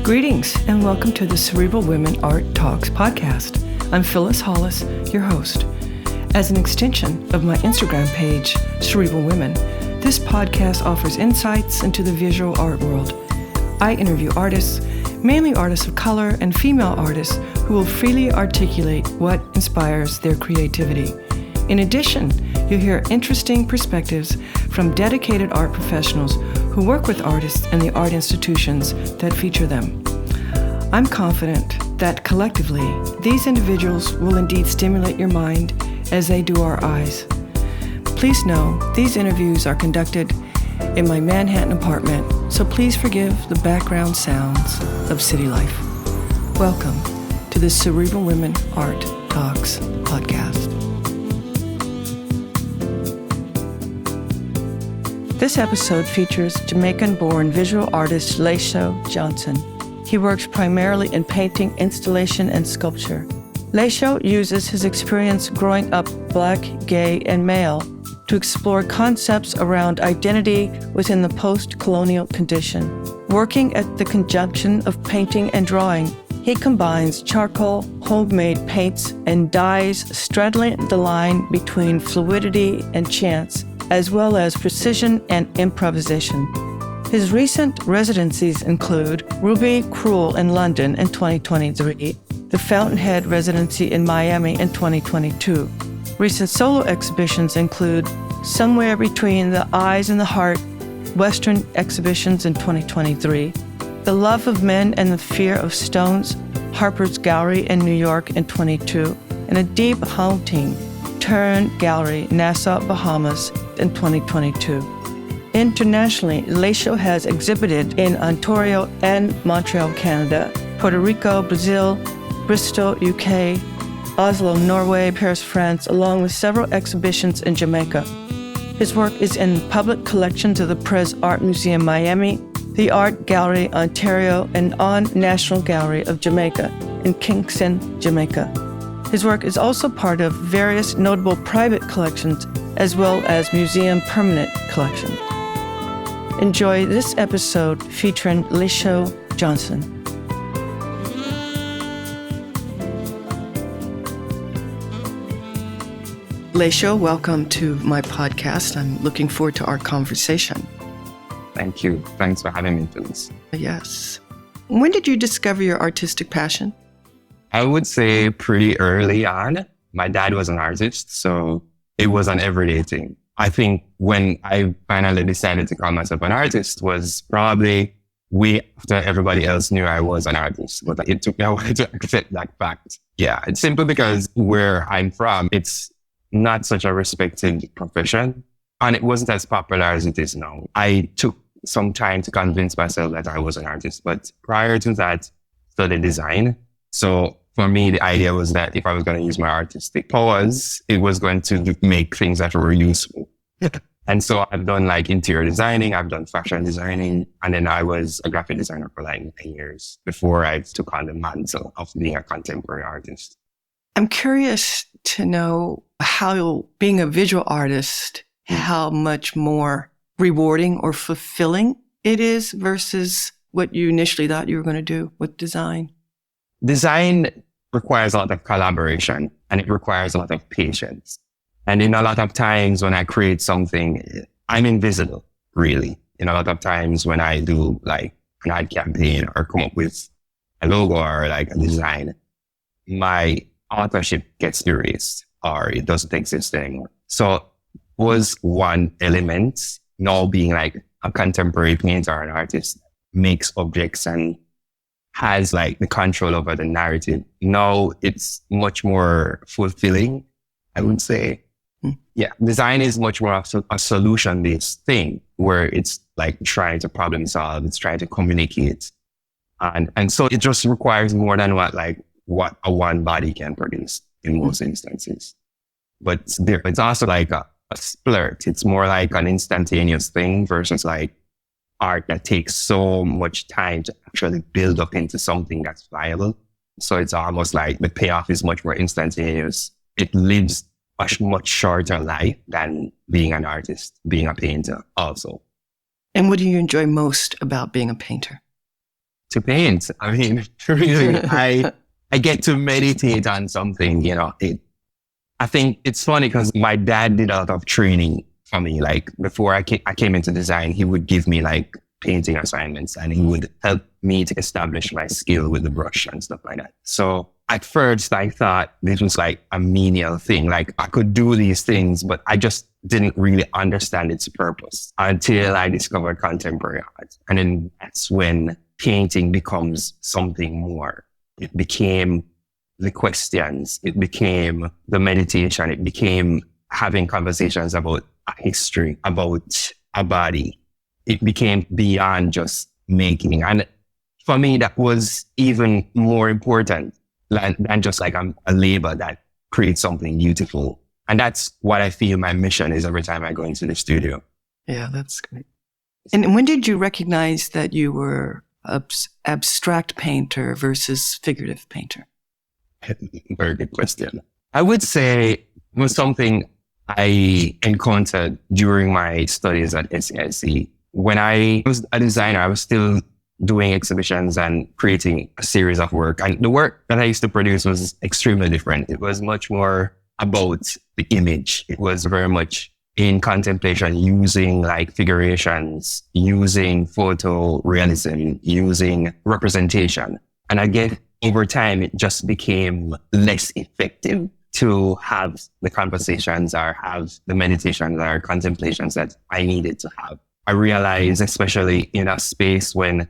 Greetings and welcome to the Cerebral Women Art Talks podcast. I'm Phyllis Hollis, your host. As an extension of my Instagram page, Cerebral Women, this podcast offers insights into the visual art world. I interview artists, mainly artists of color and female artists who will freely articulate what inspires their creativity. In addition, you'll hear interesting perspectives from dedicated art professionals who work with artists and the art institutions that feature them. I'm confident that collectively, these individuals will indeed stimulate your mind as they do our eyes. Please know these interviews are conducted in my Manhattan apartment, so please forgive the background sounds of city life. Welcome to the Cerebral Women Art Talks podcast. This episode features Jamaican-born visual artist Leasho Johnson. He works primarily in painting, installation, and sculpture. Leasho uses his experience growing up Black, gay, and male to explore concepts around identity within the post-colonial condition. Working at the conjunction of painting and drawing, he combines charcoal, homemade paints, and dyes, straddling the line between fluidity and chance, as well as precision and improvisation. His recent residencies include Ruby Cruel in London in 2023, the Fountainhead residency in Miami in 2022. Recent solo exhibitions include Somewhere Between the Eyes and the Heart Western exhibitions in 2023, The Love of Men and the Fear of Stones, Harper's Gallery in New York in 22, and A Deep Haunting, Turn Gallery, Nassau, Bahamas in 2022. Internationally, Leasho has exhibited in Ontario and Montreal, Canada, Puerto Rico, Brazil, Bristol, UK, Oslo, Norway, Paris, France, along with several exhibitions in Jamaica. His work is in public collections of the Pres Art Museum, Miami, the Art Gallery, Ontario, and On National Gallery of Jamaica in Kingston, Jamaica. His work is also part of various notable private collections as well as museum permanent collections. Enjoy this episode featuring Leasho Johnson. Leasho, welcome to my podcast. I'm looking forward to our conversation. Thank you. Thanks for having me, Phyllis. Yes. When did you discover your artistic passion? I would say pretty early on. My dad was an artist, so it was an everyday thing. I think when I finally decided to call myself an artist was probably way after everybody else knew I was an artist. But it took me a while to accept that fact. Yeah, it's simply because where I'm from, it's not such a respected profession. And it wasn't as popular as it is now. I took some time to convince myself that I was an artist. But prior to that, studied design. So for me, the idea was that if I was going to use my artistic powers, it was going to make things that were useful. And so I've done like interior designing, I've done fashion designing, and then I was a graphic designer for like 9 years before I took on the mantle of being a contemporary artist. I'm curious to know how being a visual artist, how much more rewarding or fulfilling it is versus what you initially thought you were going to do with design. Design requires a lot of collaboration and it requires a lot of patience. And in a lot of times when I create something, I'm invisible, really. In a lot of times when I do like an ad campaign or come up with a logo or like a design, my authorship gets erased or it doesn't exist anymore. So was one element, now being like a contemporary painter or an artist, makes objects and has like the control over the narrative. Now it's much more fulfilling, I would say. Yeah, design is much more of a solution-based thing where it's like trying to problem solve, it's trying to communicate. And so it just requires more than what a one body can produce in most instances. But it's also like a splurt. It's more like an instantaneous thing versus like art that takes so much time to actually build up into something that's viable. So it's almost like the payoff is much more instantaneous. It lives a much shorter life than being an artist, being a painter also. And what do you enjoy most about being a painter? to paint. I mean, really, I get to meditate on something, I think it's funny because my dad did a lot of training for me. Like before I came into design, he would give me like painting assignments and he would help me to establish my skill with the brush and stuff like that. So at first I thought this was like a menial thing. Like I could do these things, but I just didn't really understand its purpose until I discovered contemporary art. And then that's when painting becomes something more. It became the questions. It became the meditation. It became having conversations about a history, about a body. It became beyond just making. And for me, that was even more important than just like a labor that creates something beautiful. And that's what I feel my mission is every time I go into the studio. Yeah, that's great. And when did you recognize that you were abstract painter versus figurative painter? Very good question. I would say it was something I encountered during my studies at SAIC. When I was a designer, I was still doing exhibitions and creating a series of work. And the work that I used to produce was extremely different. It was much more about the image. It was very much in contemplation, using like figurations, using photorealism, using representation. And I guess over time, it just became less effective to have the conversations or have the meditations or contemplations that I needed to have. I realized, especially in a space when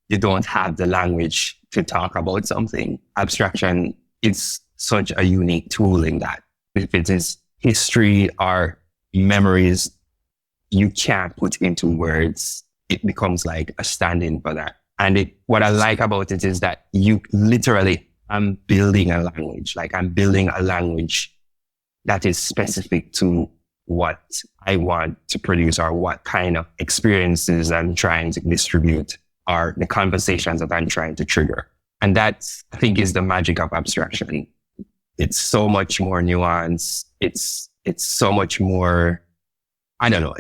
you don't have the language to talk about something, abstraction is such a unique tool in that. If it is history or memories you can't put into words, it becomes like a stand-in for that. And what I like about it is that you literally, I'm building a language. Like I'm building a language that is specific to what I want to produce or what kind of experiences I'm trying to distribute or the conversations that I'm trying to trigger. And that, I think, is the magic of abstraction. It's so much more nuanced. It's so much more, I don't know,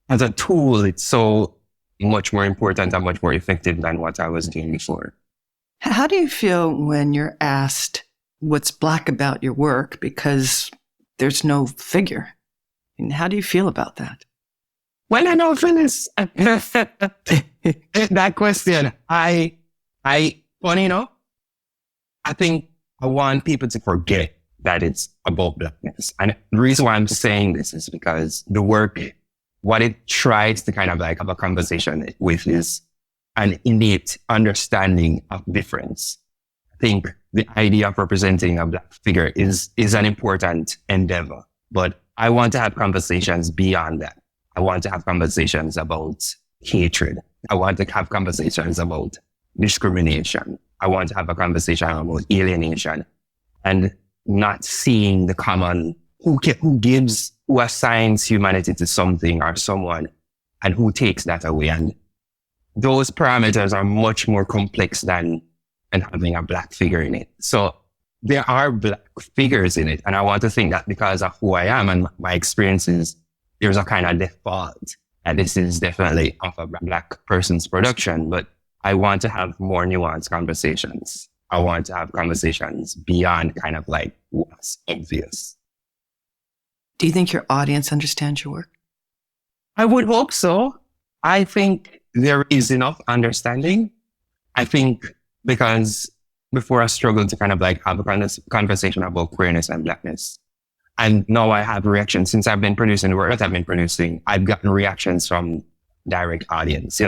as a tool, it's so much more important and much more effective than what I was doing before. How do you feel when you're asked what's Black about your work because there's no figure? And how do you feel about that? Well, I know, Phyllis, that question, funny enough, I think I want people to forget that it's about Blackness. And the reason why I'm saying this is because the work, what it tries to kind of like have a conversation with is an innate understanding of difference. I think the idea of representing a Black figure is an important endeavor, but I want to have conversations beyond that. I want to have conversations about hatred. I want to have conversations about discrimination. I want to have a conversation about alienation and not seeing the common, who assigns humanity to something or someone and who takes that away. And those parameters are much more complex than having a Black figure in it. So there are Black figures in it. And I want to think that because of who I am and my experiences, there's a kind of default. And this is definitely of a Black person's production, but I want to have more nuanced conversations. I want to have conversations beyond kind of like what's obvious. Do you think your audience understands your work? I would hope so. I think there is enough understanding. I think because before I struggled to kind of like have a conversation about queerness and Blackness. And now I have reactions. Since I've been producing the work that I've been producing, I've gotten reactions from direct audience.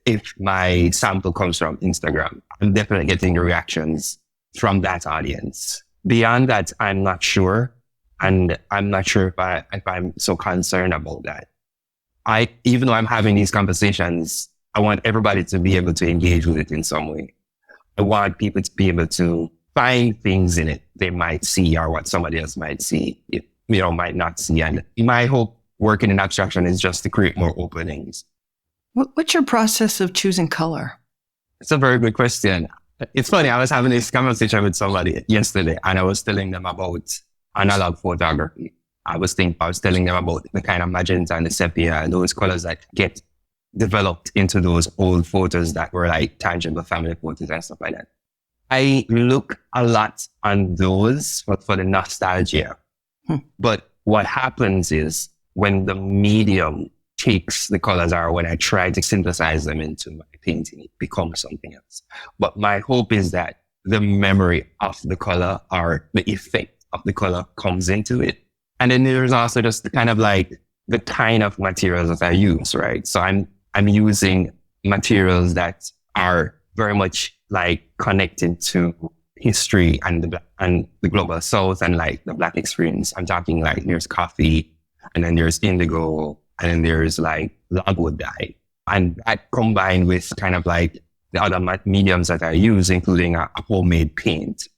If my sample comes from Instagram, I'm definitely getting reactions from that audience. Beyond that, I'm not sure. And I'm not sure if I'm so concerned about that. Even though I'm having these conversations, I want everybody to be able to engage with it in some way. I want people to be able to find things in it they might see or what somebody else might see, might not see. And my hope working in abstraction is just to create more openings. What's your process of choosing color? It's a very good question. It's funny. I was having this conversation with somebody yesterday and I was telling them about analog photography. I was telling them about the kind of magenta and the sepia and those colors that get developed into those old photos that were like tangible family photos and stuff like that. I look a lot on those for the nostalgia. But what happens is when the medium takes the colors, or when I try to synthesize them into my painting, it becomes something else. But my hope is that the memory of the color or the effect of the color comes into it. And then there's also just the kind of materials that I use, right? So I'm using materials that are very much like connected to history and the global South and like the Black experience. I'm talking like there's coffee, and then there's indigo, and then there's like logwood dye. And that combined with kind of like the other mediums that I use, including a homemade paint,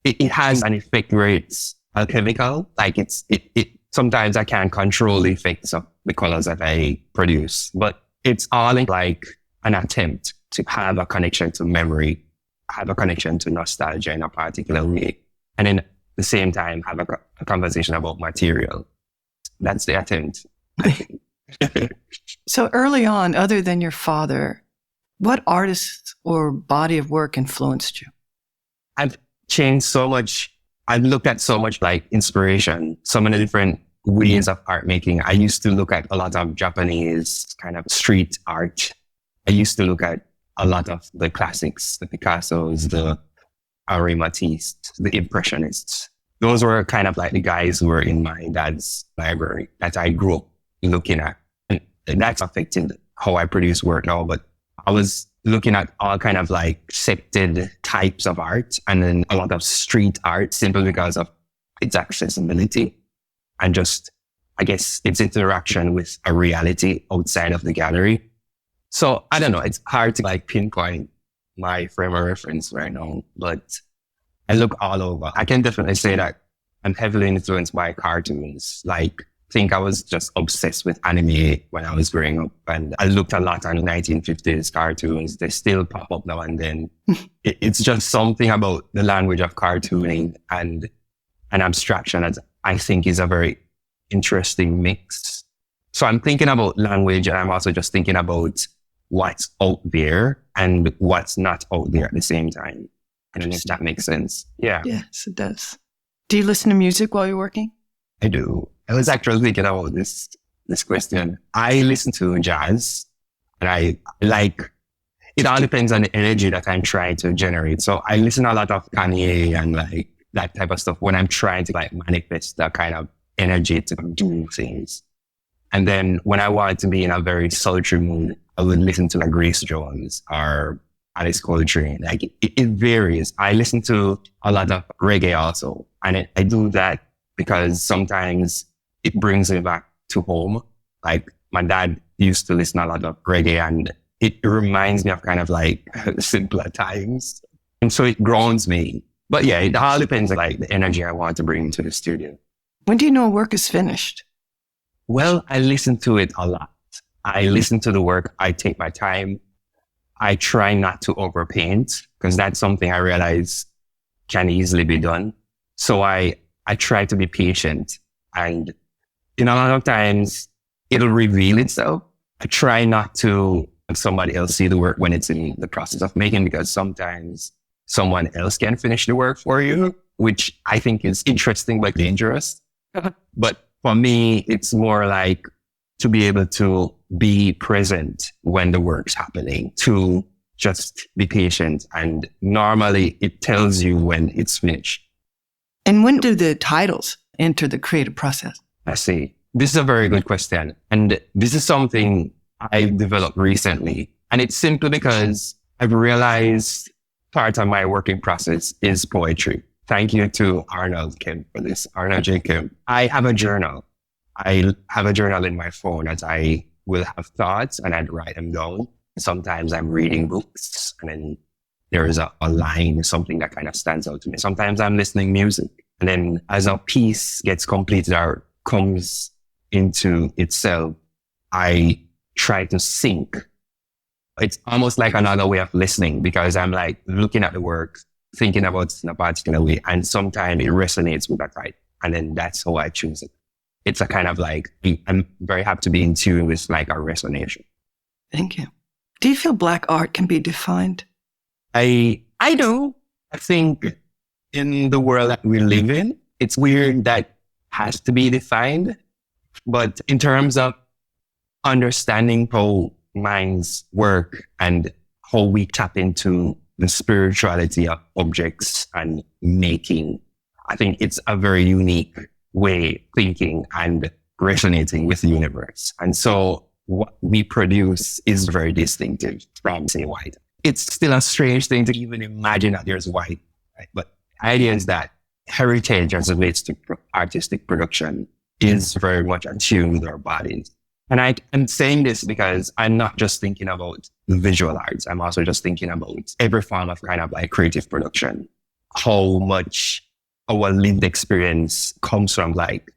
it has an effect where it's alchemical. Like it sometimes I can't control the effects of the colors that I produce, but it's all like an attempt to have a connection to memory, have a connection to nostalgia in a particular way, and then at the same time have a conversation about material. That's the attempt. So early on, other than your father, what artists or body of work influenced you? I've changed so much. I've looked at so much like inspiration, so many different ways of art making. I used to look at a lot of Japanese kind of street art. I used to look at a lot of the classics, the Picassos, the Henri Matisse, the Impressionists. Those were kind of like the guys who were in my dad's library that I grew up looking at. And that's affected how I produce work now. But I was looking at all kind of like accepted types of art, and then a lot of street art simply because of its accessibility and just, I guess, its interaction with a reality outside of the gallery. So I don't know, it's hard to like pinpoint my frame of reference right now, but I look all over. I can definitely say that I'm heavily influenced by cartoons. Like, I think I was just obsessed with anime when I was growing up, and I looked a lot on 1950s cartoons. They still pop up now and then. It's just something about the language of cartooning and an abstraction that I think is a very interesting mix. So I'm thinking about language, and I'm also just thinking about what's out there and what's not out there at the same time. I don't know if that makes sense. Yeah. Yes, it does. Do you listen to music while you're working? I do. I was actually thinking about this question. I listen to jazz, and I like, it all depends on the energy that I'm trying to generate. So I listen to a lot of Kanye and like that type of stuff when I'm trying to like manifest that kind of energy to do things. And then when I want to be in a very sultry mood, I would listen to like Grace Jones or Alice Coltrane. Like it varies. I listen to a lot of reggae also. And I do that because sometimes it brings me back to home. Like my dad used to listen a lot of reggae, and it reminds me of kind of like simpler times. And so it grounds me. But yeah, it all depends on like the energy I want to bring to the studio. When do you know work is finished? Well, I listen to it a lot. I listen to the work. I take my time. I try not to overpaint because that's something I realize can easily be done. So I try to be patient, and a lot of times it'll reveal itself. I try not to have somebody else see the work when it's in the process of making, because sometimes someone else can finish the work for you, which I think is interesting but dangerous. But for me, it's more like to be able to be present when the work's happening, to just be patient. And normally it tells you when it's finished. And when do the titles enter the creative process? I see. This is a very good question. And this is something I've developed recently. And it's simply because I've realized part of my working process is poetry. Thank you to Arnold Kim for this. Arnold J. Kim. I have a journal. I have a journal in my phone that I will have thoughts and I'd write them down. Sometimes I'm reading books, and then there is a line, something that kind of stands out to me. Sometimes I'm listening music, and then as a piece gets completed or comes into itself, I try to sync. It's almost like another way of listening, because I'm like looking at the work, thinking about it in a particular way, and sometimes it resonates with that type. And then that's how I choose it. It's a kind of like, I'm very happy to be in tune with like a resonation. Thank you. Do you feel Black art can be defined? I do. I think in the world that we live in, it's weird that has to be defined. But in terms of understanding how minds work and how we tap into the spirituality of objects and making, I think it's a very unique way of thinking and resonating with the universe. And so what we produce is very distinctive from, say, white. It's still a strange thing to even imagine that there's white, right? But the idea is that heritage as it relates to artistic production is very much attuned with our bodies. And I'm saying this because I'm not just thinking about the visual arts. I'm also just thinking about every form of kind of like creative production, how much our lived experience comes from like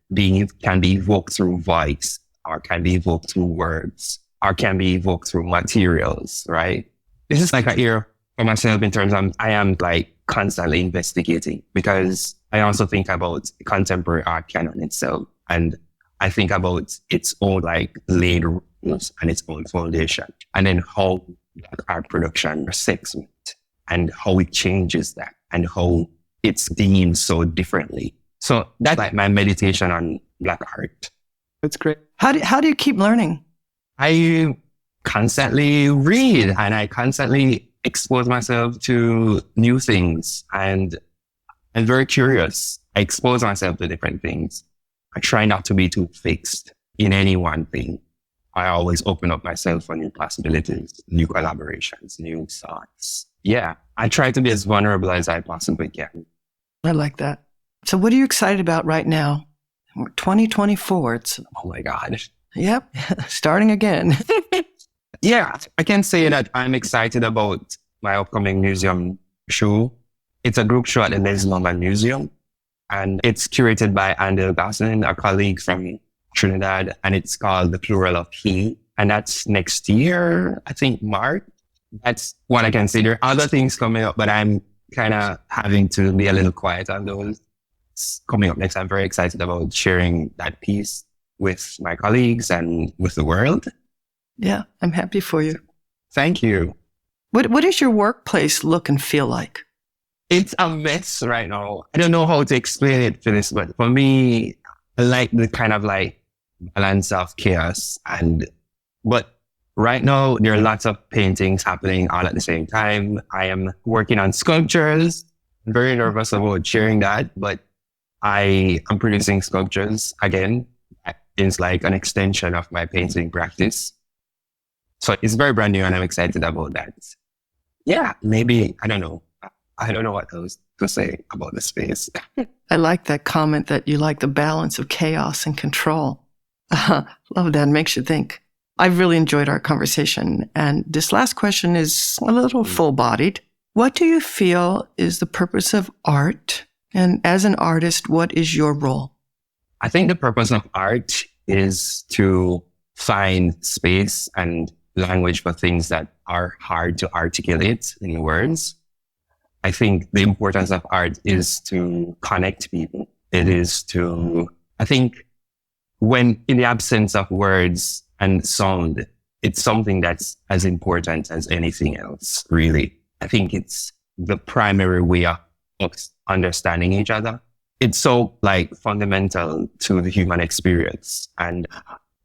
can be evoked through voice, or can be evoked through words, or can be evoked through materials, right? This is like an ear for myself in terms of I am like constantly investigating, because I also think about contemporary art canon itself. And I think about its own like laid rules and its own foundation, and then how Black art production intersects with it, and how it changes that, and how it's deemed so differently. So that's like my meditation on Black art. That's great. How do you keep learning? I constantly read and I constantly expose myself to new things, and I'm very curious. I expose myself to different things. I try not to be too fixed in any one thing. I always open up myself for new possibilities, new collaborations, new thoughts. Yeah, I try to be as vulnerable as I possibly can. I like that. So what are you excited about right now? 2024. Oh my God. Yep. Starting again. Yeah, I can say that I'm excited about my upcoming museum show. It's a group show at the Leslie Lohman Museum, and it's curated by Andel Gosselin, a colleague from Trinidad, and it's called The Plural of He. And that's next year, I think March. That's what I can say. There are other things coming up, but I'm kind of having to be a little quiet on those. It's coming up next. I'm very excited about sharing that piece with my colleagues and with the world. Yeah, I'm happy for you. Thank you. What does your workplace look and feel like? It's a mess right now. I don't know how to explain it, Phyllis, but for me, I like the kind of like balance of chaos. But right now, there are lots of paintings happening all at the same time. I am working on sculptures. I'm very nervous about sharing that, but I am producing sculptures again. It's like an extension of my painting practice. So it's very brand new and I'm excited about that. Yeah, maybe, I don't know. I don't know what else to say about the space. I like that comment that you like the balance of chaos and control. Love that. It makes you think. I've really enjoyed our conversation. And this last question is a little full-bodied. What do you feel is the purpose of art? And as an artist, what is your role? I think the purpose of art is to find space and language for things that are hard to articulate in words. I think the importance of art is to connect people. It is to, I think when in the absence of words and sound, it's something that's as important as anything else, really. I think it's the primary way of us understanding each other. It's so like fundamental to the human experience. And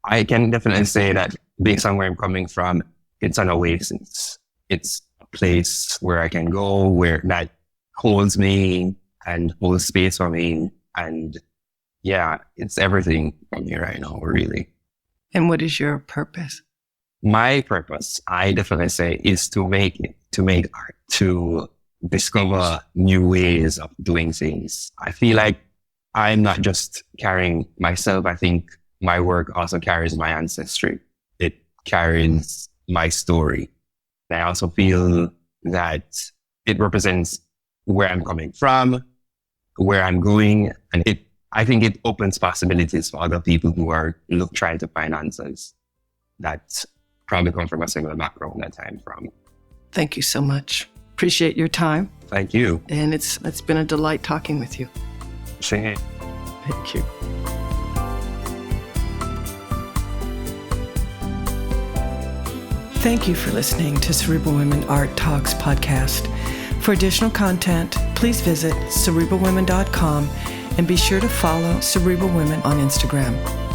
I can definitely say that based on where I'm coming from, it's an oasis. It's a place where I can go, where that holds me and holds space for me. And yeah, it's everything for me right now, really. And what is your purpose? My purpose, I definitely say, is to make art, to discover new ways of doing things. I feel like I'm not just carrying myself. I think my work also carries my ancestry. It carries my story. I also feel that it represents where I'm coming from, where I'm going, and I think it opens possibilities for other people who are trying to find answers that probably come from a similar background that I'm from. Thank you so much. Appreciate your time. Thank you. And it's been a delight talking with you. Same. Thank you. Thank you for listening to Cerebral Women Art Talks podcast. For additional content, please visit cerebralwomen.com and be sure to follow Cerebral Women on Instagram.